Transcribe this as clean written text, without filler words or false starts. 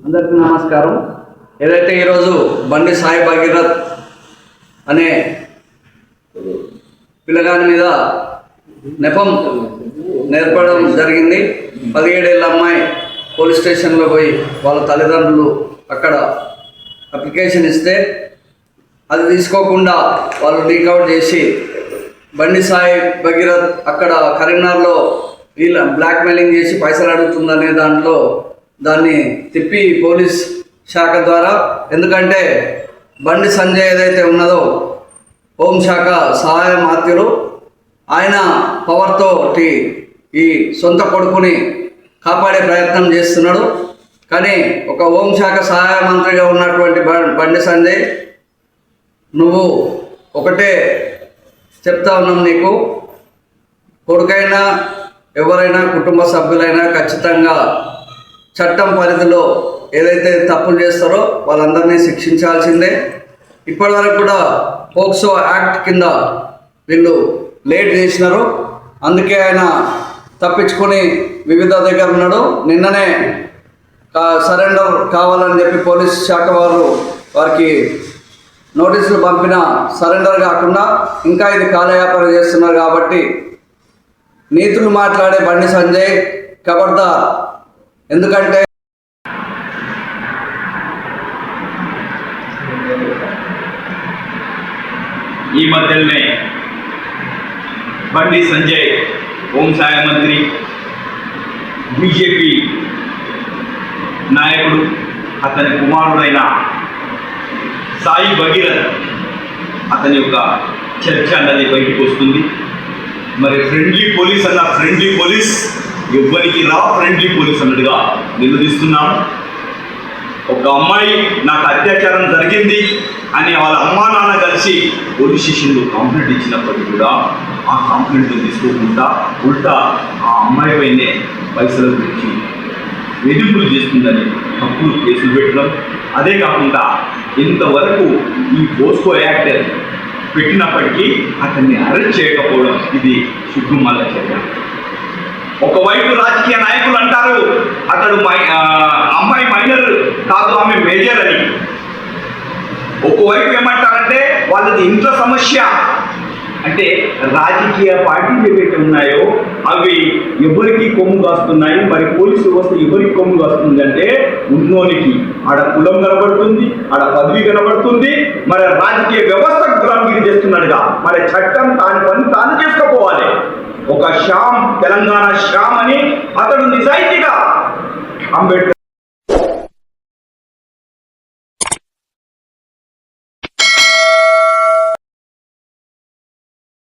అందరికీ నమస్కారం. ఏదైతే ఈరోజు బండి సాయి భగీరథ్ అనే పిల్లగాని మీద నెపం నేర్పడం జరిగింది. 17 ఏళ్ళ అమ్మాయి పోలీస్ స్టేషన్లో పోయి వాళ్ళ తల్లిదండ్రులు అక్కడ అప్లికేషన్ ఇస్తే అది తీసుకోకుండా వాళ్ళు లీకౌట్ చేసి బండి సాయి భగీరథ్ అక్కడ కరీంనగర్లో వీళ్ళ బ్లాక్మెయిలింగ్ చేసి పైసలు అడుగుతుందనే దాన్ని తిప్పి పోలీస్ శాఖ ద్వారా, ఎందుకంటే బండి సంజయ్ ఏదైతే ఉన్నదో హోంశాఖ సహాయ మాత్యులు, ఆయన పవర్తో ఈ సొంత కొడుకుని కాపాడే ప్రయత్నం చేస్తున్నాడు. కానీ ఒక హోంశాఖ సహాయ మంత్రిగా ఉన్నటువంటి బండి సంజయ్, నువ్వు ఒకటే చెప్తా ఉన్నాం, నీకు కొడుకైనా ఎవరైనా కుటుంబ సభ్యులైనా ఖచ్చితంగా చట్టం పరిధిలో ఏదైతే తప్పులు చేస్తారో వాళ్ళందరినీ శిక్షించాల్సిందే. ఇప్పటివరకు కూడా పోక్సో యాక్ట్ కింద వీళ్ళు లేట్ చేసినారు, అందుకే ఆయన తప్పించుకొని వివిధ దగ్గర ఉన్నాడు. నిన్ననే సరెండర్ కావాలని చెప్పి పోలీస్ శాఖ వారికి నోటీసులు పంపిన సరెండర్ కాకుండా ఇంకా ఇది కాలయాపన చేస్తున్నారు. కాబట్టి నీతులు మాట్లాడే బండి సంజయ్ ఖబర్దార్. ఎందుకంటే ఈ మధ్యనే బండి సంజయ్ హోంశాఖ మంత్రి, బీజేపీ నాయకుడు, అతని కుమారుడైన సాయి భగీరథ్ అతని యొక్క చర్చ అన్నది బయటకు వస్తుంది. మరి ఫ్రెండ్లీ పోలీస్ అన్న ఫ్రెండ్లీ పోలీస్ ఎవ్వరికి ఫ్రెండ్లీ పోలీస్ అన్నట్టుగా నిలదీస్తున్నాం. ఒక అమ్మాయి నాకు అత్యాచారం జరిగింది అని వాళ్ళ అమ్మా నాన్న కలిసి పోలీస్ స్టేషన్లో కంప్లైంట్ ఇచ్చినప్పటికీ కూడా ఆ కంప్లైంట్ తీసుకోకుండా ఉల్టా ఆ అమ్మాయి పైనే పైసల గురించి వేధింపులు చేస్తుందని తప్పుడు కేసులు పెట్టడం. అదే కాకుండా ఇంతవరకు ఈ పోస్కో యాక్ట్ పెట్టినప్పటికీ అతన్ని అరెస్ట్ చేయకపోవడం ఇది సిగ్గుమాల చర్య. ఒకవైపు రాజకీయ నాయకులు అంటారు అతడు అమ్మాయి మైనర్ కాదు, ఆమె మేజర్ అని. ఒకవైపు ఏమంటారంటే వాళ్ళది ఇంట్లో సమస్య. అంటే రాజకీయ పార్టీలు ఏవైతే ఉన్నాయో అవి ఎవరికి కొమ్ము కాస్తున్నాయి, మరి పోలీసు వ్యవస్థ ఎవరికి కొమ్ము కాస్తుంది అంటే ఉన్నోనికి ఆడ కులం కనబడుతుంది, ఆడ పదవి కనబడుతుంది, మరి రాజకీయ వ్యవస్థకు గులాంగిరి చేస్తున్నాడుగా. మరి చట్టం తాని పని తాను చేసుకోపోవాలి. ఒక శ్యామ్, తెలంగాణ శ్యామ్ అని అతడు నిజాయితీగా అంబేద్కర్